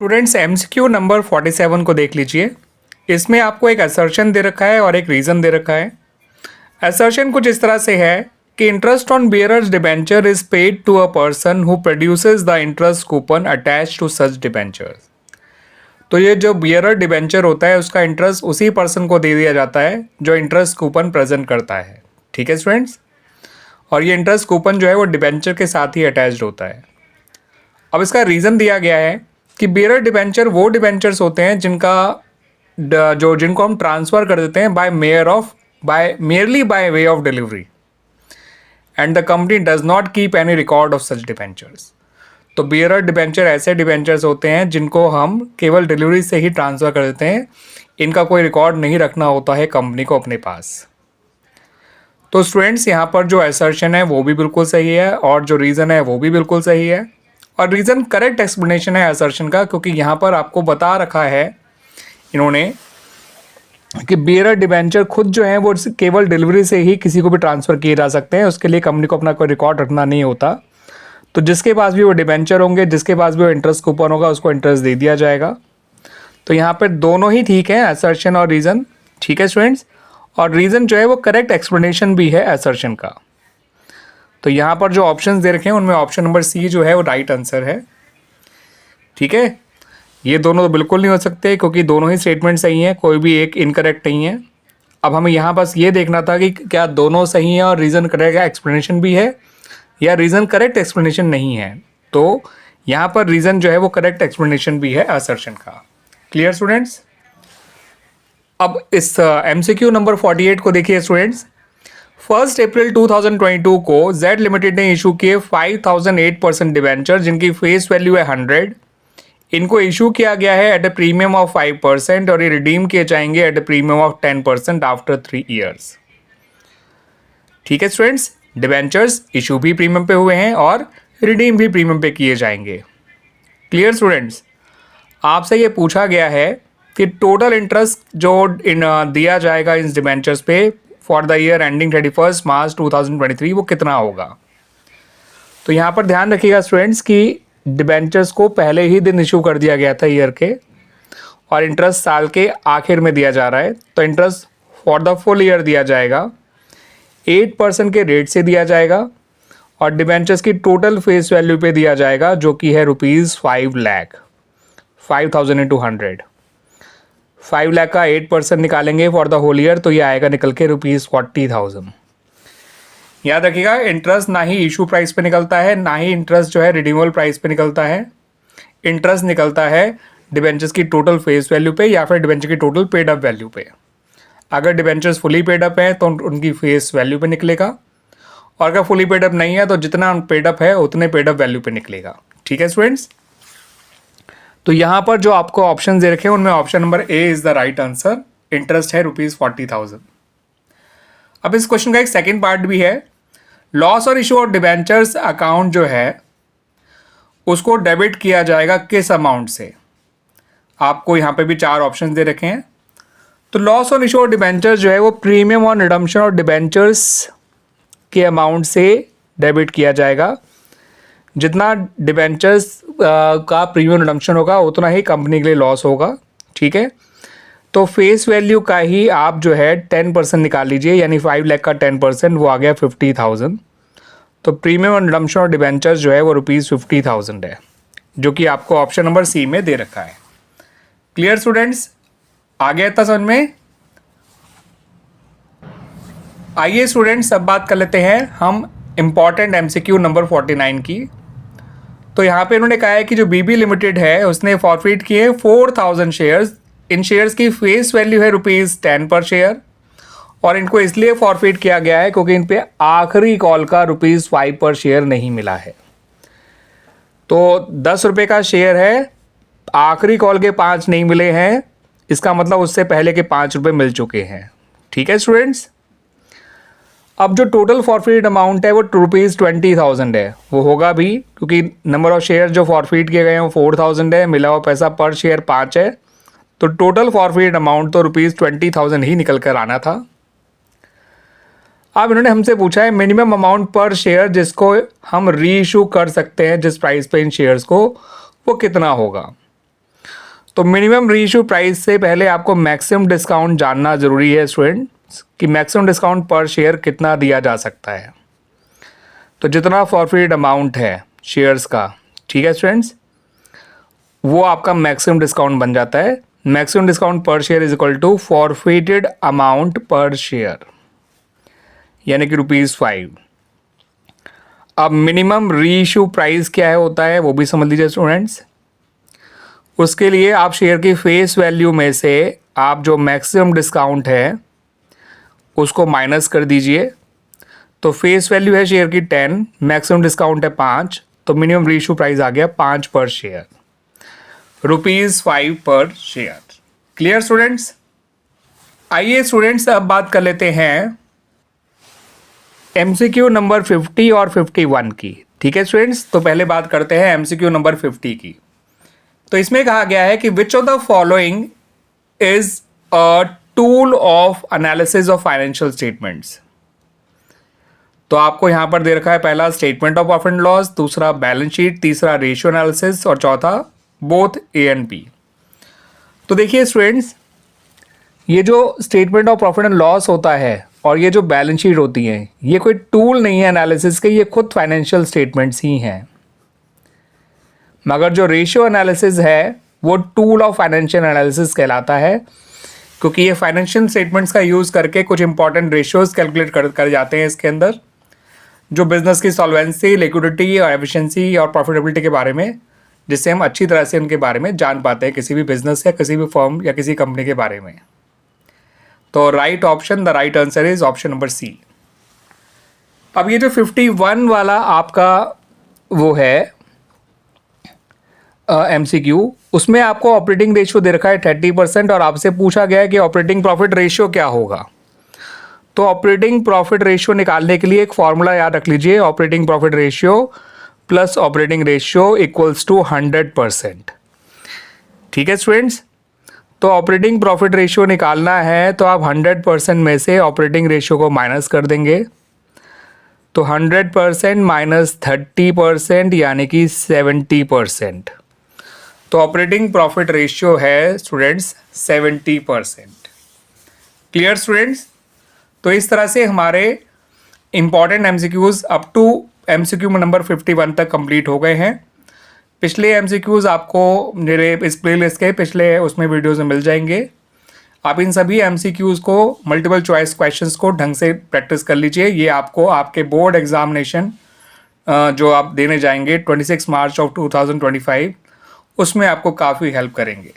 Students MCQ number 47 को देख लीजिए। इसमें आपको एक असर्शन दे रखा है और एक रीज़न दे रखा है। असर्शन कुछ इस तरह से है कि interest on bearers debenture is paid to a person who produces the interest coupon attach to such debentures. तो ये जो बियरर डिबेंचर होता है उसका इंटरेस्ट उसी पर्सन को दे दिया जाता है जो इंटरेस्ट कूपन प्रेजेंट करता है। ठीक है स्टूडेंट्स, और ये इंटरेस्ट कूपन जो है वो डिबेंचर के साथ ही अटैच्ड होता है। अब इसका रीज़न दिया गया है कि बियरर डिबेंचर वो डिबेंचर्स होते हैं जिनको हम ट्रांसफ़र कर देते हैं merely by way of delivery and the company does not keep any record of such debentures। तो बियरर डिबेंचर ऐसे डिबेंचर्स होते हैं जिनको हम केवल डिलीवरी से ही ट्रांसफ़र कर देते हैं, इनका कोई रिकॉर्ड नहीं रखना होता है कंपनी को अपने पास। तो स्टूडेंट्स यहाँ पर जो असर्शन है वो भी बिल्कुल सही है और जो रीज़न है वो भी बिल्कुल सही है, और रीज़न करेक्ट एक्सप्लेनेशन है असर्शन का, क्योंकि यहाँ पर आपको बता रखा है इन्होंने कि बियरर डिबेंचर खुद जो है वो केवल डिलीवरी से ही किसी को भी ट्रांसफ़र किए जा सकते हैं, उसके लिए कंपनी को अपना कोई रिकॉर्ड रखना नहीं होता। तो जिसके पास भी वो डिबेंचर होंगे, जिसके पास भी वो इंटरेस्ट कूपन होगा, उसको इंटरेस्ट दे दिया जाएगा। तो यहाँ पर दोनों ही ठीक है, असर्शन और रीज़न। ठीक है स्टूडेंट्स, और रीज़न जो है वो करेक्ट एक्सप्लेनेशन भी है असर्शन का। तो यहाँ पर जो ऑप्शंस दे रखे हैं उनमें ऑप्शन नंबर सी जो है वो राइट आंसर है। ठीक है, ये दोनों तो बिल्कुल नहीं हो सकते क्योंकि दोनों ही स्टेटमेंट सही हैं, कोई भी एक इनकरेक्ट नहीं है। अब हमें यहाँ बस ये देखना था कि क्या दोनों सही हैं और रीज़न करेक्ट एक्सप्लेनेशन भी है या रीज़न करेक्ट एक्सप्लेनेशन नहीं है। तो यहाँ पर रीज़न जो है वो करेक्ट एक्सप्लेनेशन भी है असर्शन का। Clear students. अब इस MCQ नंबर 48 को देखिए स्टूडेंट्स। 1 अप्रैल 2022 को Z लिमिटेड ने इशू किए 5008% डिबेंचर जिनकी फेस वैल्यू है 100। इनको इशू किया गया है एट अ प्रीमियम ऑफ 5% और ये रिडीम किए जाएंगे at a premium of 10% after 3 years. ठीक है स्टूडेंट्स, डिबेंचर्स इशू भी प्रीमियम पे हुए हैं और रिडीम भी प्रीमियम पे किए जाएंगे। क्लियर स्टूडेंट्स, आपसे ये पूछा गया है कि टोटल इंटरेस्ट जो दिया जाएगा इन डिबेंचर्स पे फॉर द ईयर एंडिंग 31 मार्च 2023 वो कितना होगा। तो यहाँ पर ध्यान रखिएगा स्टूडेंट्स कि डिबेंचर्स को पहले ही दिन इशू कर दिया गया था ईयर के, और इंटरेस्ट साल के आखिर में दिया जा रहा है। तो interest for the full year दिया जाएगा, 8% के रेट से दिया जाएगा और डिबेंचर्स की टोटल फेस वैल्यू पे दिया जाएगा जो कि है ₹5 लाख। 5000 इंटू 100, 5 लाख का 8% निकालेंगे फॉर द होल ईयर तो ये आएगा निकल के ₹40,000। याद रखिएगा, इंटरेस्ट ना ही इशू प्राइस पे निकलता है ना ही इंटरेस्ट जो है रिडीमेबल प्राइस पे निकलता है। इंटरेस्ट निकलता है डिबेंचर्स की टोटल फेस वैल्यू पे या फिर डिबेंचर की टोटल पेड अप वैल्यू पे। अगर डिबेंचर्स फुली पेड अप है तो उनकी फेस वैल्यू पे निकलेगा, और अगर फुली पेड अप नहीं है तो जितना पेड अप है उतने पेड अप वैल्यू पे निकलेगा। ठीक है स्टूडेंट्स, तो यहाँ पर जो आपको ऑप्शन दे रखे हैं उनमें option number A is the right answer. Interest है ₹40,000। अब इस क्वेश्चन का एक सेकंड पार्ट भी है। लॉस और इशू ऑफ डिबेंचर्स अकाउंट जो है उसको डेबिट किया जाएगा किस अमाउंट से। आपको यहाँ पे भी 4 ऑप्शन दे रखे हैं। तो लॉस और इशू ऑफ डिबेंचर्स जो है वो premium on redemption of debentures के अमाउंट से डेबिट किया जाएगा। जितना डिबेंचर्स का प्रीमियम रिडम्पशन होगा उतना ही कंपनी के लिए लॉस होगा। ठीक है, तो फेस वैल्यू का ही आप जो है 10% निकाल लीजिए, यानी 5 लाख का 10% वो आ गया 50,000। तो premium on redemption of debentures जो है वो ₹50,000 है, जो कि आपको ऑप्शन नंबर सी में दे रखा है। क्लियर स्टूडेंट्स, आ गया था समझ में। आइए स्टूडेंट्स अब बात कर लेते हैं हम इम्पॉर्टेंट MCQ नंबर 49 की। तो यहाँ पे इन्होंने कहा है कि जो BB लिमिटेड है उसने फॉरफिट किए 4000 शेयर्स। इन शेयर्स की फेस वैल्यू है ₹10 पर शेयर, और इनको इसलिए फॉरफिट किया गया है क्योंकि इन पे आखिरी कॉल का ₹5 पर शेयर नहीं मिला है। तो ₹10 का शेयर है, आखिरी कॉल के 5 नहीं मिले हैं, इसका मतलब उससे पहले के ₹5 मिल चुके हैं। ठीक है स्टूडेंट्स, अब जो टोटल फॉरफिट अमाउंट है वो ₹20,000 है। वो होगा भी क्योंकि नंबर ऑफ शेयर जो फॉरफिट किए गए हैं वो 4000 है, मिला हुआ पैसा पर शेयर 5 है, तो टोटल फॉरफिट अमाउंट तो ₹20,000 ही निकल कर आना था। अब इन्होंने हमसे पूछा है मिनिमम अमाउंट पर शेयर जिसको हम री इशू कर सकते हैं जिस प्राइस पे इन शेयर्स को, वो कितना होगा। तो मिनिमम रीइश्यू प्राइस से पहले आपको मैक्सिमम डिस्काउंट जानना ज़रूरी है स्टूडेंट्स, कि मैक्सिमम डिस्काउंट पर शेयर कितना दिया जा सकता है। तो जितना फॉरफिटेड अमाउंट है शेयर्स का, ठीक है स्टूडेंट्स, वो आपका मैक्सिमम डिस्काउंट बन जाता है। Maximum discount per share is equal to forfeited amount per share, यानी कि ₹5। अब मिनिमम रीइश्यू प्राइस क्या है होता है वो भी समझ लीजिए स्टूडेंट्स। उसके लिए आप शेयर की फेस वैल्यू में से आप जो मैक्सिमम डिस्काउंट है उसको माइनस कर दीजिए। तो फेस वैल्यू है शेयर की 10, मैक्सिमम डिस्काउंट है 5, तो मिनिमम रीइश्यू प्राइस आ गया 5 पर शेयर, ₹5 पर शेयर। Clear students? आइए स्टूडेंट्स अब बात कर लेते हैं MCQ नंबर 50 और 51 की। ठीक है स्टूडेंट्स, तो पहले बात करते हैं MCQ नंबर 50 की। तो इसमें कहा गया है कि which of the following is a tool of analysis of financial statements. तो आपको यहां पर दे रखा है पहला statement of profit and loss, दूसरा बैलेंस शीट, तीसरा रेशियो एनालिसिस और चौथा बोथ A एंड B। तो देखिए स्टूडेंट्स, ये जो statement of profit and loss होता है और ये जो बैलेंस शीट होती है, ये कोई टूल नहीं है एनालिसिस के, ये खुद फाइनेंशियल स्टेटमेंट्स ही हैं। मगर जो रेशियो एनालिसिस है वो टूल ऑफ फाइनेंशियल एनालिसिस कहलाता है, क्योंकि ये फाइनेंशियल स्टेटमेंट्स का यूज़ करके कुछ इंपॉर्टेंट रेशियोज कैलकुलेट कर जाते हैं इसके अंदर, जो बिजनेस की सॉल्वेंसी, लिक्विडिटी और एफिशिएंसी और प्रॉफिटेबिलिटी के बारे में, जिससे हम अच्छी तरह से उनके बारे में जान पाते हैं किसी भी बिजनेस या किसी भी फर्म या किसी कंपनी के बारे में। तो right option, the right answer is option number C। अब ये जो 51 वाला आपका वो है MCQ, उसमें आपको ऑपरेटिंग रेशियो दे रखा है 30% और आपसे पूछा गया है कि ऑपरेटिंग प्रॉफिट रेशियो क्या होगा। तो ऑपरेटिंग प्रॉफिट रेशियो निकालने के लिए एक फॉर्मूला याद रख लीजिए, operating profit ratio plus operating ratio equals to 100%। ठीक है स्टूडेंट्स, तो ऑपरेटिंग प्रॉफिट रेशियो निकालना है तो आप 100% में से ऑपरेटिंग रेशियो को माइनस कर देंगे। तो 100% माइनस 30% यानी कि 70%। तो ऑपरेटिंग प्रॉफिट रेशियो है स्टूडेंट्स 70%। Clear students? तो इस तरह से हमारे important MCQs up to MCQ number 51 तक कंप्लीट हो गए हैं। पिछले MCQs आपको मेरे इस प्लेलिस्ट के पिछले उसमें वीडियोस में मिल जाएंगे। आप इन सभी MCQs को, मल्टीपल चॉइस क्वेश्चंस को ढंग से प्रैक्टिस कर लीजिए। ये आपको आपके बोर्ड एग्जामिनेशन जो आप देने जाएंगे 26 मार्च ऑफ 2025, उसमें आपको काफ़ी हेल्प करेंगे।